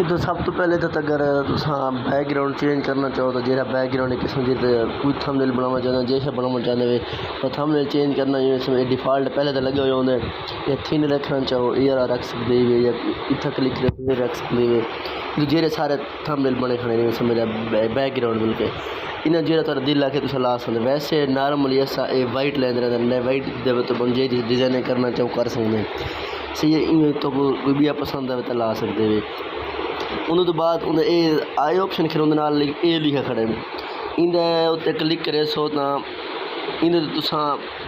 तो सब तो पहले तो अगर बैकग्राउंड चेंज करना चाहो तो जो बैकग्राउंड एक किस्म की कोई थंबनेल बनाना चाहते जैसा बनाना चाहते हो तो थंबनेल चेंज करना जिसमें डिफ़ॉल्ट पहले तो लगे हुए होंगे या थिन रखना चाहो ये रख सकते हो या इतना क्लिक करके रख सकते हो तो जेरे सारे थंबनेल बने खड़े मेरा बैकग्राउंड मिल के इन्हें जो थोड़ा दिल आके तुम ला सकते वैसे नॉर्मली ऐसा वाइट लैंदे रहते वाइट दे तो बन जे डिज़ाइन करना चाहो कर सकते सही है तो कोई भी पसंद आए तो ला सकते हो उन्होंने तो बाद उन्हें ये आए ऑप्शन फिर उन्हें ये लिखा खड़े इन्हें उत्ते क्लिक करे सो तो इन्हें तो तुसा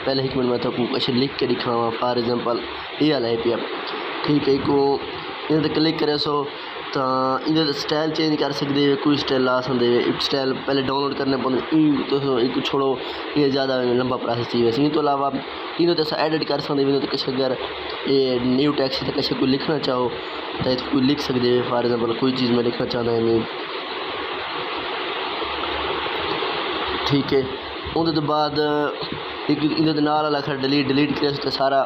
पहले एक मिनट में तो कुछ लिख के दिखावा फॉर एग्जांपल ये वाला है पिया ठीक है को इन्हें तो क्लिक करे सो तो इन्हें तो स्टाइल चेंज कर सकते हो कोई स्टाइल ला सकते हो स्टाइल पहले डाउनलोड करने पौधे तो एक छोड़ो ये ज़्यादा लंबा प्रोसेस चाहिए वैसे तो अलावा इन्हें तो एडिट कर सकते हो तो कुछ अगर ये न्यू टेक्स्ट तो कुछ कोई लिखना चाहो तो कोई लिख सकते हो फॉर एग्जांपल कोई चीज़ मैं लिखना चाहता है मैं ठीक है उनके तो बाद एक इन्हें नाल वाला खैर डिलीट करे तो सारा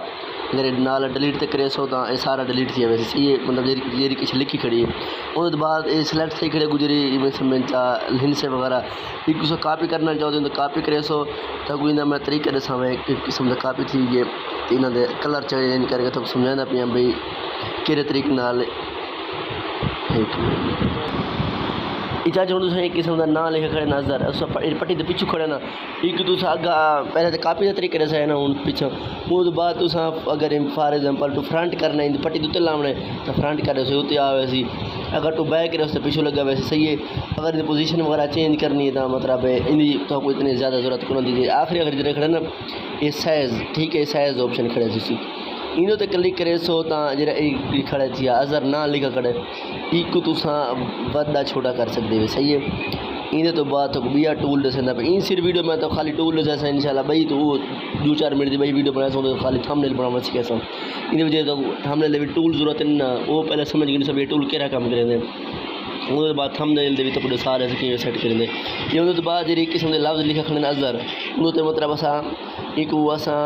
अगर नाल डिलीट तो करे सो तो ये सारा डिलीट किया वैसे सही है मतलब ये कुछ लिखी खड़ी है उनके बाद ये सिलेक्ट थी खड़े गुजरी लिंक से वगैरह एक किस्म कापी करना चाहते तो कापी करे सो तो कोई मैं तरीके दसा मैं एक किस्म का कापी थी गए तो इन्होंने कलर चेंज करके तो समझाना पिया भाई कि तरीके नाल इच्छा जो एक किस्म का ना लिखे खड़े नजर उस पट्टी के पिछू खड़े ना एक तुस अगा पहले तो कापी का तरीके से है ना हूँ पिछा वो बाद तुस अगर फॉर एग्जांपल टू फ्रंट करना है पट्टी उत्ते लाने तो फ्रंट करे से उत्ते आवे सी अगर टू बैक करे तो पिछू लगा वैसे सही है अगर इन पोजीशन वगैरह चेंज करनी है तो मतलब इन तो कोई इतनी ज़्यादा ज़रूरत को दीजिए आखिरी अगर जरा खड़े ना ये साइज़ ठीक है साइज़ ऑप्शन खड़े सी इन्हों तो क्लिक करे सो तो जरा खड़े थी अजर ना लिखा खड़े एक तुसा बड़ा छोटा कर सकते हो सही है इन्हें तो बात तो बिया टूल दसेंदा पे इन सिर्फ वीडियो में तो खाली टूल जैसा इंशाल्लाह भाई तो वो 2-4 मिनट की भाई वीडियो बना सकते खाली थंबनेल बनाना सीखे सब इन वजह तो थंबनेल भी टूल जरूरत है ना वो पहले समझ गए सब ये टूल केरा काम करेंगे उनके बाद थंबनेल भी तो पूरे सारे से सेट करेंगे ये उनके बाद एक किस्म के लफ्ज़ लिखा खड़े अजर उन्होंने मतलब असा एक वो असा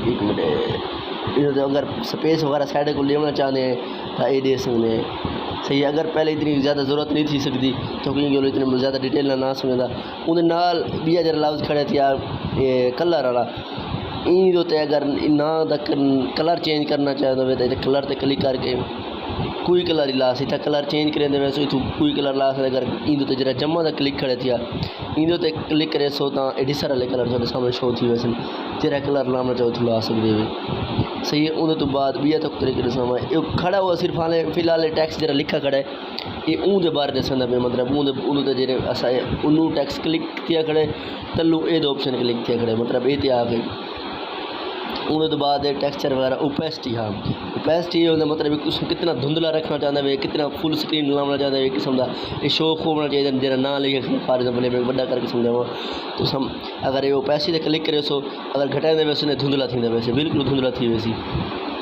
एक मिनट तो अगर स्पेस वगैरह साइड को लेना चाहते हैं तो ये दे सकते हैं सही अगर पहले इतनी ज़्यादा ज़रूरत नहीं थी सकती तो क्योंकि इतनी ज़्यादा डिटेल ना समझता उन्हें नाल भी जरा लफ्ज़ खड़े थे यार ये कलर वाला इन अगर ना कलर चेंज करना चाहते तो कलर पर क्लिक करके कोई कलर ला सकता कलर चेंज करें वैसे इतों कोई कलर ला सकते अगर इन जरा जमा का क्लिक खड़े थे इन क्लिक करे सो तो एडिसर वाले कलर थोड़े सामने शो थी वैसे जरा कलर लाना चाहो तो ला सकते हो सही है उन्हें तो बाद भी तक तरीके से खड़ा हुआ सिर्फ हाले फिलहाल टैक्स जरा लिखा खड़ा है ये ऊँदे बारे दसना पे मतलब ऊँदे जेरे असा उन्होंने टैक्स क्लिक किया खड़े तलू ये ऑप्शन क्लिक किया खड़े मतलब ये आ गई उन्हें तो बाद टेक्सचर वगैरह ओपेसिटी हाँ ओपेसिटी ये मतलब उसको कितना धुंधला रखना चाहता है कितना फुल स्क्रीन लाना चाहता है किस्म का ये शौक होना चाहिए जरा ना लिखे फॉर एग्जांपल बड़ा करके समझावा तो हम अगर ये ओपेसिटी क्लिक करे सो अगर घटाए वैसे धुंधला थी वैसे बिल्कुल धुंधला थी वैसी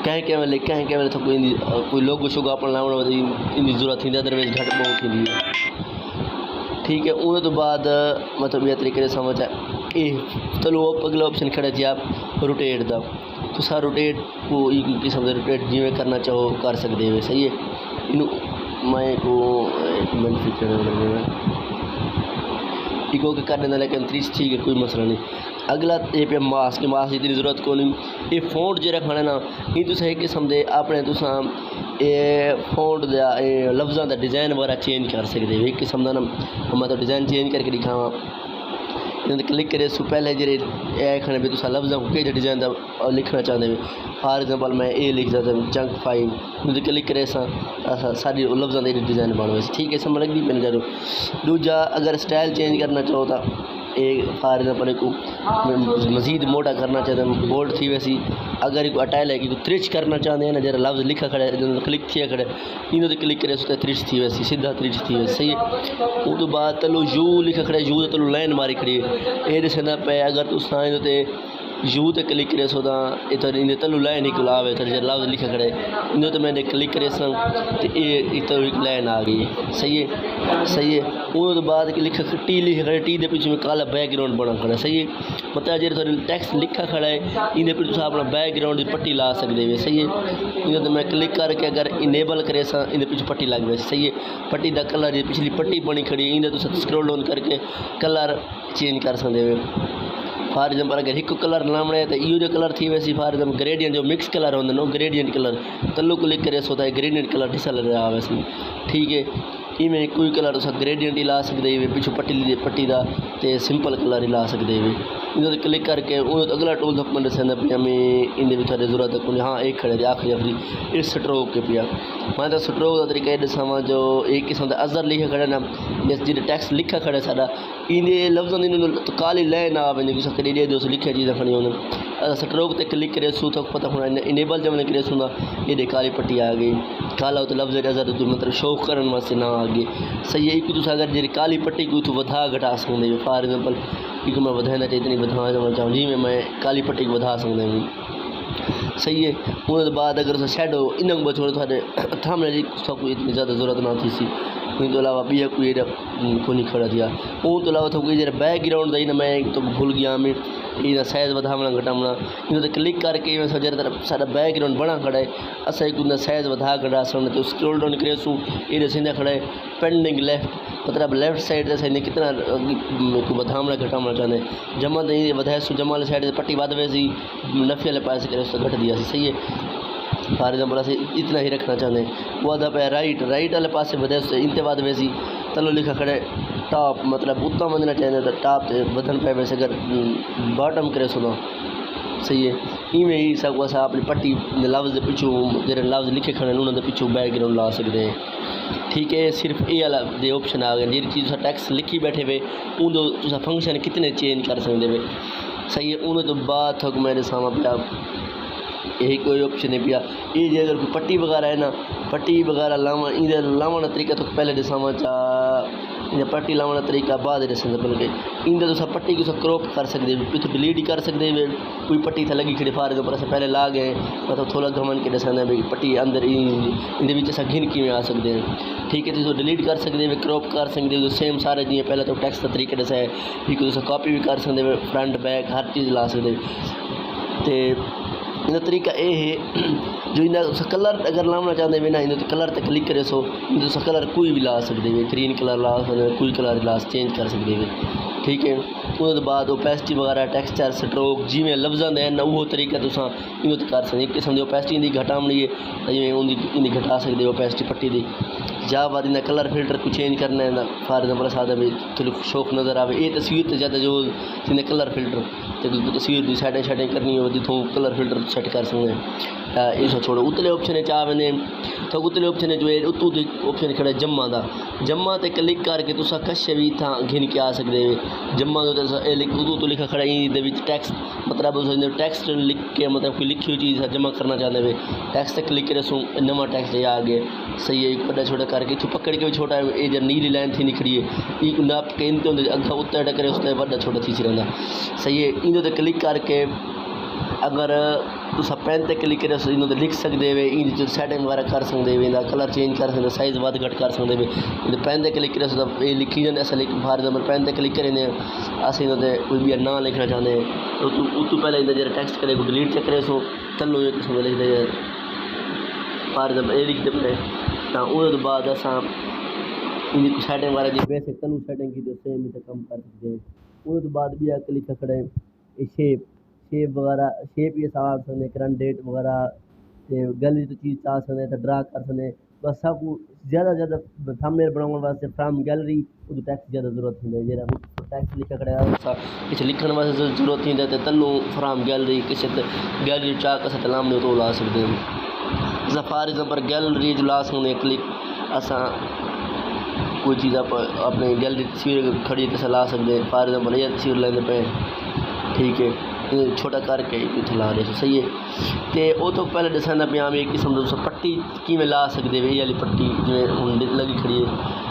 कहीं केवल तो कोई लोगो शोगो अपन लावण इन जरूरत थी अदरवाइज घट बहुत थी ठीक है उन्हें तो बाद मतलब ये तरीके से समझ ए चलो अगला ऑप्शन खड़ा थी आप रोटेट का तो सारा रोटेट को एक किस्म से रोटेट जिमें करना चाहो कर सकते हो सही है इन मैं को बेनिफिट इको के कर देना लेकिन 30 ठीक है कोई मसला नहीं अगला ये पे मास्क की इतनी ज़रूरत को नहीं ये फोन जरा खाना ना ये तो सही किस्म दे अपने तुसा ये फोन का लफ्ज़ों का डिज़ाइन वगैरह चेंज कर सकते हो एक किस्म का ना मैं तो डिज़ाइन चेंज करके दिखावा क्लिक करे सो पहले जे खाने पे तुसा लफ्ज़ को कई डिज़ाइन का लिखना चाहते हो फॉर एग्जांपल मैं ये लिख देता जंक फाइल क्लिक करे सारी लफ्ज़ों का डिज़ाइन बनो ठीक है समझ लगी मैंने जरूर दूजा अगर स्टाइल चेंज करना चाहो तो एक फॉर एग्जांपल को मज़ीद मोटा करना चाहते हैं बोल्ड थी वैसी अगर एक अटाइल है कि त्रिच करना चाहते हैं ना जरा लफ्ज़ लिखा खड़े क्लिक किया खड़े इन क्लिक करे तो त्रिच थी वैसी सीधा त्रिच थी वैसे सही है वो तो बाद तलो यू लिखा खड़े यू तलो लाइन मारी खड़ी ये दसना पे अगर तुम यू ते क्लिक करे सो इधर इन तलू लाइन निकल आवे इधर जो लफ्ज़ लिखा खड़े इन तो मैंने क्लिक करे तो ये इधर एक लाइन आ गई। सही है उस बाद लिखा टी लिखा खड़े टी के पीछे में काला बैकग्राउंड बना खड़ा। सही है मतलब जो थोड़ा टैक्स लिखा खड़ा है इन पीछे अपना बैकग्राउंड की पट्टी ला सकते हो। सही है इन तो मैं क्लिक करके अगर इनेबल करे इन पीछे पट्टी लग गई। सही है पट्टी का कलर पिछली पट्टी बनी खड़ी इन तो स्क्रॉल डाउन करके कलर चेंज कर सकते हो। फॉर एग्जाम्पल अगर एक कलर लावना है तो इो जो कलर थी वैसी फॉर एग्जाम्पल ग्रेडियंट जो मिक्स कलर होंगे नो ग्रेडियंट कलर तलू क्लिक करे सो ग्रेडियंट कलर डिसल रहा वैसे। ठीक है इवें कोई कलर तुम ग्रेडियंट ही ला सकते हो पिछू पट्टी का तो सिंपल कलर ही ला सकते हो। इन क्लिक करके अगला टूल अपना दसेंदा पे हमें इन थोड़ी जरूरत है। हाँ एक खड़े आखिरी आखिरी इस स्ट्रोक के पिया मैं तो स्ट्रोक का तरीका ये दसावा जो एक किस्म का अजर लिखा खड़े ना जो टैक्स लिखा खड़े सारा इन लफ्ज़ों तो काली लाइन आ वही कॾहिं दोस्त लिखिया चीज़ खड़ी होने स्ट्रोक ते क्लिक करे सू तो पता होना इनेबल जब करे सुना ये काली पट्टी आ गई काला तो लफ्ज़ अजर तो मतलब शो करने वास्ते ना आ गई। सही है एक अगर जी काली पट्टी को वधा घटा सकते हो। फॉर एग्जाम्पल एक मैं वधाना चाहिए इतनी वधा चाहूँ जी मैं काली पट्टी को वधा सकते हूँ। सही है उन बाद अगर शैडो इन छोड़ो थोड़े थामने की कोई इतनी ज़्यादा ज़रूरत ना थी सी उन तो अलावा बी कोई को नहीं खड़ा थिया उन तो अलावा कोई जरा बैकग्राउंड इन मैं तो भूल गया मैं इन साइज़ वधावना घटावना इन क्लिक करके जरा तरफ सारा बैकग्राउंड बना खड़ा है असा एक साइज़ वधा घटा सकते तो स्क्रॉल डाउन करे सूँ ये सीधा खड़ा है पेंडिंग लेफ्ट मतलब लेफ्ट साइड से कितना वधावना घटावना चाहते जमा तो ये वधाए सू जमा वाले साइड पट्टी वध वैसी नफ़े वाले पास करे तो घट दिया। सही है फॉर एग्जाम्पल अस इतना ही रखना चाहते हैं वो आधा पे राइट वाले पास वधे इंते बाद वैसी तलो लिखा खड़े टॉप मतलब उत्ता वधना चाहते तो टॉप वधन पे वैसे अगर बॉटम करे सुनो। सही है इवें ही सब अस अपनी पट्टी लफ्ज़ पिछू जो लफ्ज़ लिखे खड़े उन्होंने पिछू बैकग्राउंड ला सकते हैं। ठीक है सिर्फ ये वाला दे ऑप्शन आ गए जी चीज़ टैक्स लिखी बैठे हुए उन फंक्शन कितने चेंज कर सकते हुए। सही है उन तो बाद थक मेरे सामने पिया यही कोई ऑप्शन नहीं पिया ये जो अगर कोई पट्टी वगैरह है ना पट्टी वगैरह लावा इन लावा तरीका तो पहले दसावा इन पट्टी लावा तरीका बाद दसेंगे बल्कि इन तो पट्टी को क्रॉप कर सकते हो पिछले डिलीट ही कर सकते हो कोई पट्टी थे लगी खड़ी फार पर अस पहले ला गए मतलब थोड़ा घमन के दसेंगे भाई पट्टी अंदर इन घिन किमें आ सकते हैं। ठीक है तो डिलीट कर सकते हो क्रॉप कर सकते हो सेम सारे जी पहले तो टैक्स का तरीका दसाया एक कॉपी भी कर सकते हो फ्रंट बैक हर चीज़ ला सकते तो इन तरीका ये है जो इन कलर अगर लाना चाहते हैं ना इन कलर तक क्लिक करे सो इन कलर कोई भी ला सकते हो ग्रीन कलर ला सकते कोई कलर ला चेंज कर सकते हो। ठीक है उस बाद ओपेसिटी वगैरह टेक्सचर स्ट्रोक जिमें लफ्ज़ हैं वो तरीका तुम इन कर सकते एक किस्म की ओपेसिटी इन घटावनी है जिमें इन घटा सकते हो ओपेसिटी पट्टी की जा बाद इन कलर फिल्टर को चेंज करना है फॉर एग्जाम्पल सादा भी थोड़ी शौक नज़र आए ये तस्वीर तो ज़्यादा जो इन कलर फिल्टर तो तस्वीर की सैटिंग शैटिंग करनी हो जितों कलर फिल्टर सेट कर सकते हैं। इस छोड़ो उतले ऑप्शन आ वे तो उतले ऑप्शन जो है उतू ऑप्शन खड़ा जम्मा का जम्मा ते क्लिक करके तुस कश भी इतना घिन के आ सकते हो। जम्मा उतू तो लिखा खड़ा ये टैक्स मतलब टैक्स लिख के मतलब कोई लिखी हुई चीज़ जमा करना चाहते हुए टैक्स तक क्लिक करे सो नवा टैक्स आ गया। सही है एक बड़ा छोटा करके इतों पकड़ के भी छोटा ये जो नीली लाइन थी निकली है एक नाप के इन अग्गा उत्ता करे उस बड़ा छोटा थी रहता। सही है इन क्लिक करके अगर तुस पेन ते क्लिक करे इन लिख सकते हो इन सैटिंग वगैरह कर सकते हो कलर चेंज कर सकते साइज़ वध घट कर सकते हो पेन ते क्लिक करे ये लिखी जाते अस फॉर एग्जाम्पल पेन ते क्लिक करें अस इन कोई भी ना लिखना चाहते हैं उतू पहले इन जो टैक्स्ट करे डिलीट ते करे सो तलो एक किस्म लिखते फॉर एग्जाम्पल ये लिखते पे तो उस बाद अस इन सैटिंग वगैरह जी बेसिक तलू सैटिंग की सेम कम कर सकते हैं। उस बाद भी क्लिक खड़े शेप वगैरह शेप ये आ सकते करंट डेट वगैरह तो गैलरी तो चीज़ आ सकते तो ड्रा कर सकते बस सब ज़्यादा थंबनेल बनाने वास्ते फ्रॉम गैलरी उस टैक्स ज़्यादा जरूरत थी जो टैक्स लिखा खड़ा किसी लिखने वास्ते जरूरत थी तो तलू फ्रॉम गैलरी किसी गैलरी चाह कस तलाम तो ला सकते हैं। फॉर एग्जाम्पल गैलरी जो ला सकते क्लिक असा कोई चीज़ अपने गैलरी तस्वीर खड़ी तो ला सकते हैं फॉर एग्जाम्पल ये तस्वीर लेने पे। ठीक है छोटा करके इतने ला रहे सही है तो वो तो पहले दसाना पे एक किस्म तुम पट्टी किमें ला सकते हो ये वाली पट्टी जिमें हम लगी खड़ी है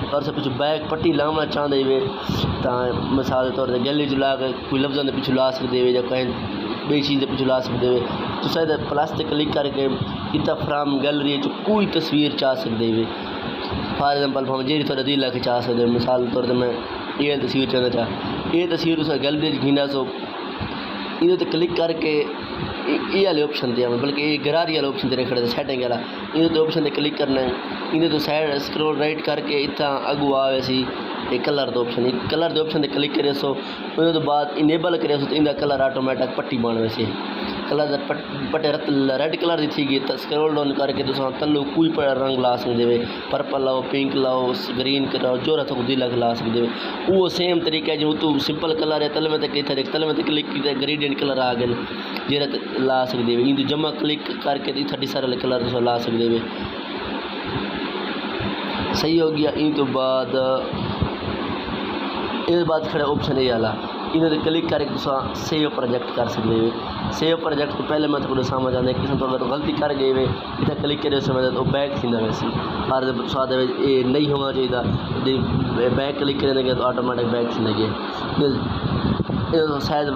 और सब पिछू बैक पट्टी लाना चाहते हुए तो मिसाल के तौर पर गैलरी च ला के कोई लफ्ज़ों के पिछू ला सकते हो या कहीं बे चीज़ पिछू ला सकते हो। तो प्लस ते क्लिक करके इतना फ्राम गैलरी कोई तस्वीर चाह सकते हो। फॉर एग्जाम्पल भावें जी थोड़ा दिल लाके चाह सकते हो। मिसाल तौर पर मैं ये तस्वीर चाहना चाह ये तस्वीर तुम गैलरी घिना सो इन्हें तो क्लिक करके ये वाले ऑप्शन दिया बल्कि ये गरारी वाला ऑप्शन तेरे खड़े सैटिंग वाला इन्हें तो ऑप्शन क्लिक करना है। इन्हें तो साइड स्क्रॉल राइट करके इतना अगू आवे सी कलर दो ऑप्शन क्लिक करे सो उन्हें तो बाद इनेबल करे सो तो इनका कलर ऑटोमेटिक पट्टी बन वैसे कलर पट्टे रेड कलर की थी गई तो स्क्रॉल डाउन करके तुम तलू कोई रंग ला सकते हो। पर्पल लाओ पिंक लाओ ग्रीन कराओ जो रहा दिल ला सकते हो। वो सेम तरीका है जो तू सिंपल कलर है तल में तल में क्लिक किया ग्रेडियंट कलर आ गए जो ला सकते हो। इन जमा क्लिक करके इतना ढी सारे कलर तुम ला सकते हो। सही हो गया। इन तो बाद इस बाद खड़ा ऑप्शन ये वाला इन्हें क्लिक करके सेव प्रोजेक्ट कर सकते हो। सेव प्रोजेक्ट तो पहले मैं तो समझ आने किस्म तो अगर गलती कर गए वे इतना क्लिक करे समय तो बैक थी वैसे हर स्वाद ये नहीं होना चाहिए बैक क्लिक करेंगे तो ऑटोमेटिक बैक थी शायद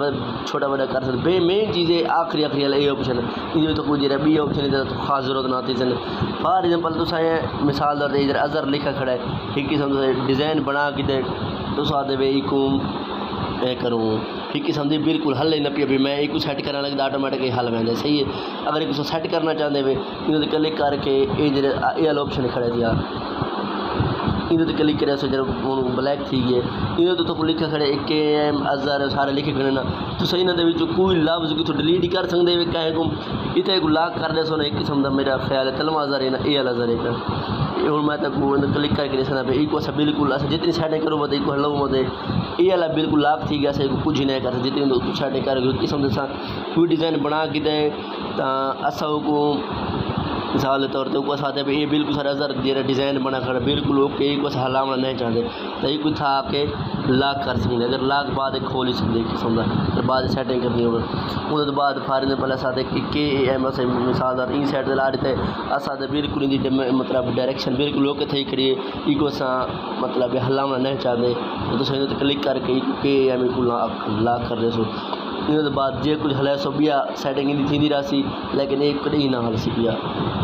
छोटा बड़ा कर सकते बे मेन चीज़ें आखिरी वाला ये ऑप्शन इधर तो कुछ बी ऑप्शन इधर तो खास जरूरत ना आती सन। फॉर एग्जाम्पल तो मिसाल दर इधर अजहर लिखा खड़ा है एक किस्म डिज़ाइन बना कि तो आते वे करूँ ठीक किस्म की बिल्कुल हल ही न पी अभी मैं एक सैट करने लगता ऑटोमेटिक हल वह सही है। अगर एक सैट करना चाहते वे इन्हें क्लिक करके ये वाला ऑप्शन खड़े थे इन्हें क्लिक करे सो जब ब्लैक थी गए इन्हें तो लिखे खड़े KM अजहर सारे लिखे खड़े ना तो सही ना कोई लफ्ज़ को डिलीट कर सकते वे कहीं को इतना एक लाक कर दे सो ना एक किस्म का मेरा ख्याल है तलवा अजहर है ना ये वाला अजहर है हूँ मैं तो क्लिक करके देखना पे एक अस बिल्कुल अस जितनी सैटिंग करो मत हलो मत ये वाला बिल्कुल लाक थी गया कुछ नहीं कर जितनी सैटिंग कर किस्म से कोई डिज़ाइन बना कि अस को मिसाल के तौर पर ऊपर साथ ये बिल्कुल सारा अजहर जो डिज़ाइन बना खड़ा बिल्कुल ओके एक हलावना नहीं चाहते तो ये कुछ था के लाक कर सकते अगर लाक बाद खोल ही सकते किस्म का फिर बाद सैटिंग करनी हो उसके बाद फार पहले साथ KM मिसाल इन साइड ला रहे थे अस बिल्कुल इनकी मतलब डायरेक्शन बिल्कुल ओके थी खड़ी है इको मतलब हलावना नहीं चाहते तो क्लिक करके KM को लाक कर दे सो इन बाद जे कुछ हले सो बिया सैटिंग इन थी रही लेकिन एक कहीं ना हल सी पिया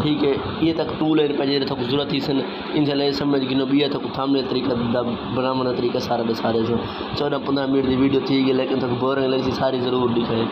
ठीक है। ये तक टूल है पे जो जरूरत थी सन इन समझ गिनो बिया तक थामने तरीका बनाने तरीका सारे 14-15 मिनट की वीडियो थी गई लेकिन तक बोरिंग लगी सारी ज़रूर दिखाए।